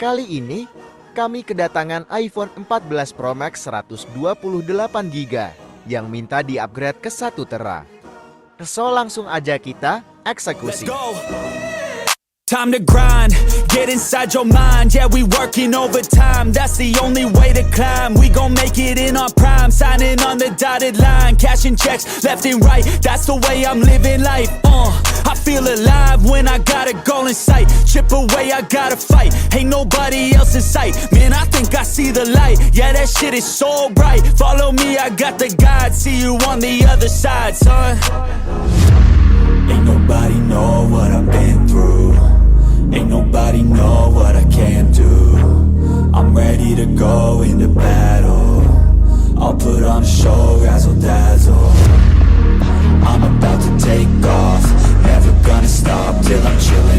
Kali ini, kami kedatangan iPhone 14 Pro Max 128GB yang minta di-upgrade ke 1 tera. So langsung aja kita eksekusi. Time to grind, get inside your mind. Yeah, we working overtime. That's the only way to climb. We gon' make it in our prime. Signing on the dotted line, cashing checks left and right. That's the way I'm living life. I feel alive when I got a goal in sight. Chip away, I gotta fight. Ain't nobody else in sight. Man, I think I see the light. Yeah, that shit is so bright. Follow me, I got the guide. See you on the other side, son. Ain't nobody know what I've been through. Ain't nobody know what I can do. I'm ready to go into battle. I'll put on a show, razzle dazzle. I'm about to take off. Never gonna stop till I'm chilling